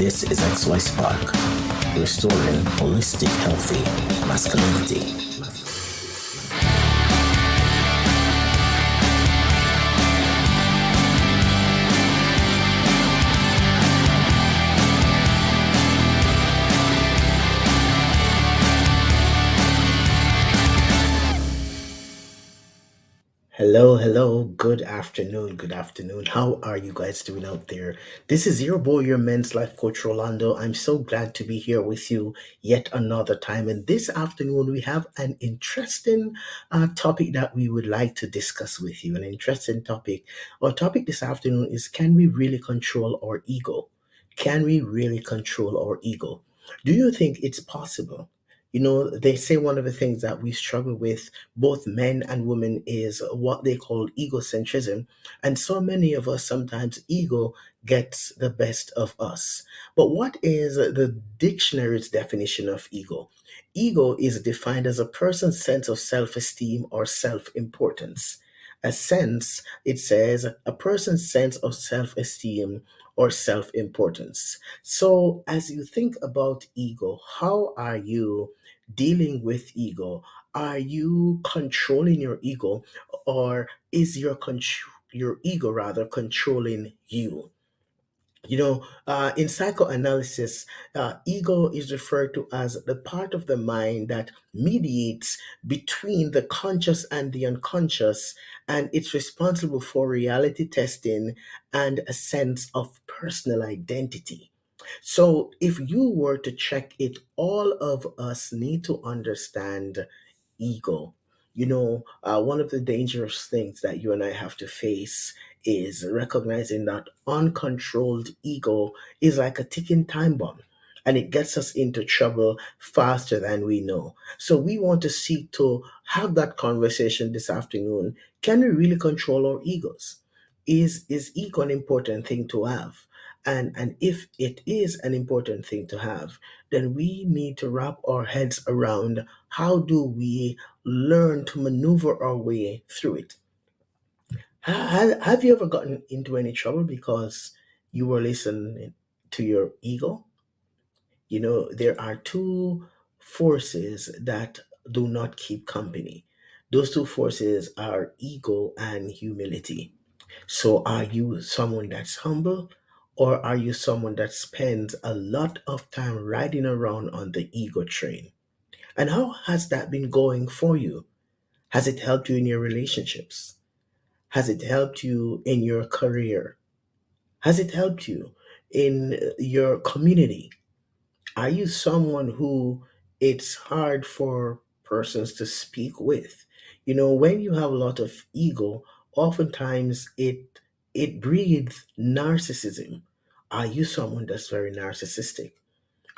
This is XY Spark, restoring holistic, healthy masculinity. Hello, hello, good afternoon, good afternoon. How are you guys doing out there? This is your boy, your men's life coach, Rolando. I'm so glad to be here with you yet another time. And this afternoon, we have an interesting topic that we would like to discuss with you. An interesting topic. Our topic this afternoon is, can we really control our ego? Can we really control our ego? Do you think it's possible? They say one of the things that we struggle with, both men and women, is what they call egocentrism. And so many of us, sometimes ego gets the best of us. But what is the dictionary's definition of ego? Ego is defined as a person's sense of self esteem or self importance. A sense, it says, a person's sense of self esteem or self importance. So, as you think about ego, how are you dealing with ego? Are you controlling your ego, or is your ego rather controlling you? In psychoanalysis, ego is referred to as the part of the mind that mediates between the conscious and the unconscious, and it's responsible for reality testing and a sense of personal identity. So, if you were to check it, all of us need to understand ego. One of the dangerous things that you and I have to face is recognizing that uncontrolled ego is like a ticking time bomb, and it gets us into trouble faster than we know. So we want to seek to have that conversation this afternoon. Can we really control our egos? Is ego an important thing to have? And if it is an important thing to have, then we need to wrap our heads around, how do we learn to maneuver our way through it? Have you ever gotten into any trouble because you were listening to your ego? There are two forces that do not keep company. Those two forces are ego and humility. So, are you someone that's humble, or are you someone that spends a lot of time riding around on the ego train? And how has that been going for you? Has it helped you in your relationships? Has it helped you in your career? Has it helped you in your community? Are you someone who it's hard for persons to speak with? When you have a lot of ego, oftentimes it breeds narcissism. Are you someone that's very narcissistic?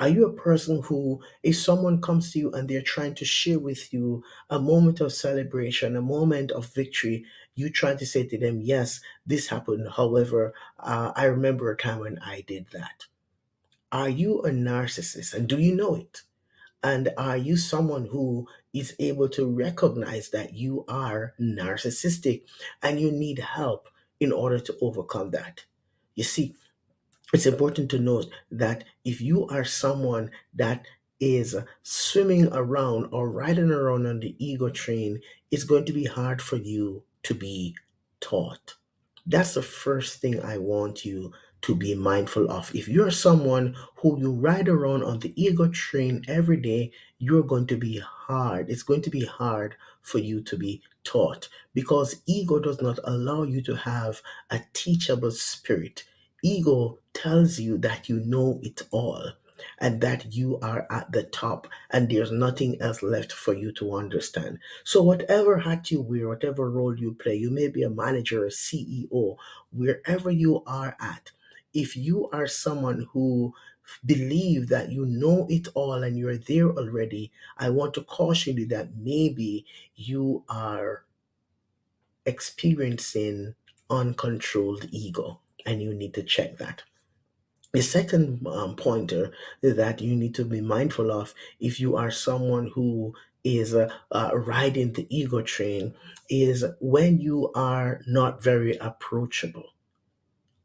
Are you a person who, if someone comes to you and they're trying to share with you a moment of celebration, a moment of victory, you try to say to them, yes, this happened. However, I remember a time when I did that. Are you a narcissist, and do you know it? And are you someone who is able to recognize that you are narcissistic and you need help in order to overcome that? You see, it's important to note that if you are someone that is swimming around or riding around on the ego train, it's going to be hard for you to be taught. That's the first thing I want you to be mindful of. If you're someone who you ride around on the ego train every day, you're going to be hard. It's going to be hard for you to be taught, because ego does not allow you to have a teachable spirit. Ego tells you that you know it all and that you are at the top and there's nothing else left for you to understand. So, whatever hat you wear, whatever role you play, you may be a manager, a CEO, wherever you are at, if you are someone who believe that you know it all and you're there already, I want to caution you that maybe you are experiencing uncontrolled ego and you need to check that. The second pointer that you need to be mindful of, if you are someone who is riding the ego train, is when you are not very approachable.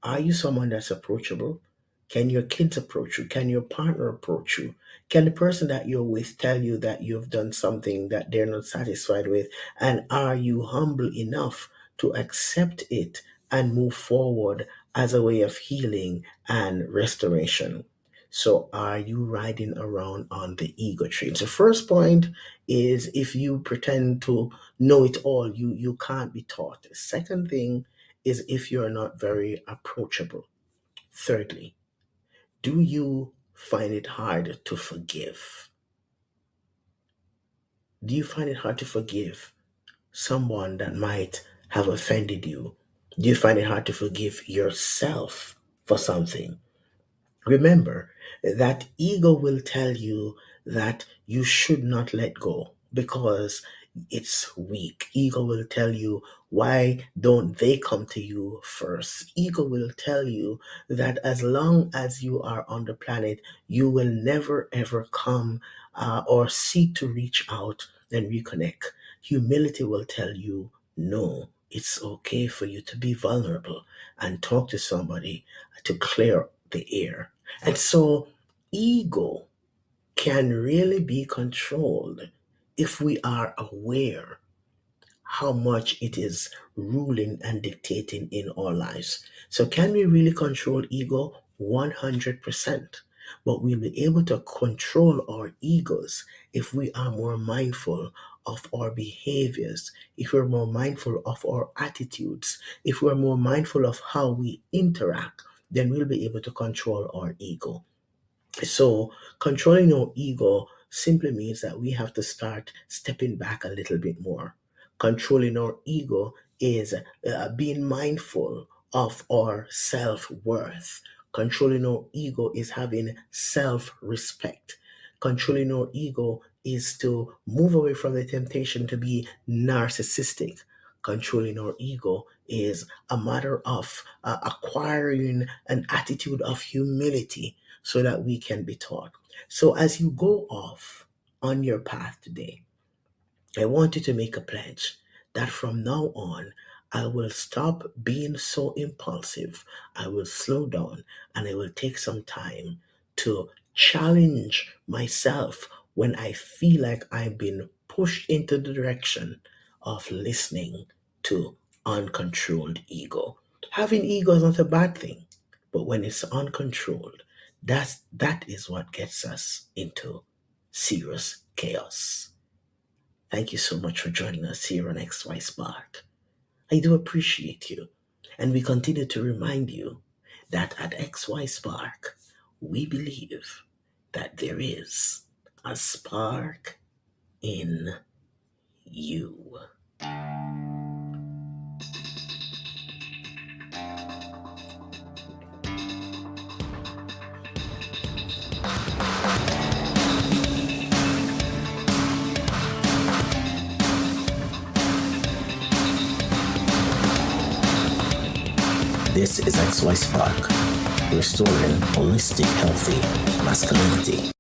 Are you someone that's approachable? Can your kids approach you? Can your partner approach you? Can the person that you're with tell you that you've done something that they're not satisfied with? And are you humble enough to accept it and move forward as a way of healing and restoration? So, are you riding around on the ego train? So, first point is if you pretend to know it all, you can't be taught. The second thing is if you're not very approachable. Thirdly, do you find it hard to forgive? Do you find it hard to forgive someone that might have offended you? Do you find it hard to forgive yourself for something? Remember that ego will tell you that you should not let go because it's weak. Ego will tell you, why don't they come to you first? Ego will tell you that as long as you are on the planet, you will never ever come or seek to reach out and reconnect. Humility will tell you, no, it's okay for you to be vulnerable and talk to somebody to clear the air. And so, ego can really be controlled if we are aware how much it is ruling and dictating in our lives. So, can we really control ego? 100%. But we'll be able to control our egos if we are more mindful of our behaviors, if we're more mindful of our attitudes, if we're more mindful of how we interact, then we'll be able to control our ego. So, controlling our ego simply means that we have to start stepping back a little bit more. Controlling our ego is being mindful of our self worth. Controlling our ego is having self respect. Controlling our ego is to move away from the temptation to be narcissistic. Controlling our ego is a matter of acquiring an attitude of humility so that we can be taught. So as you go off on your path today, I want you to make a pledge that from now on, I will stop being so impulsive. I will slow down and I will take some time to challenge myself when I feel like I've been pushed into the direction of listening to uncontrolled ego. Having ego is not a bad thing, but when it's uncontrolled, that is what gets us into serious chaos. Thank you so much for joining us here on XY Spark. I do appreciate you. And we continue to remind you that at XY Spark, we believe that there is a spark in you. This is XY Spark, restoring holistic, healthy masculinity.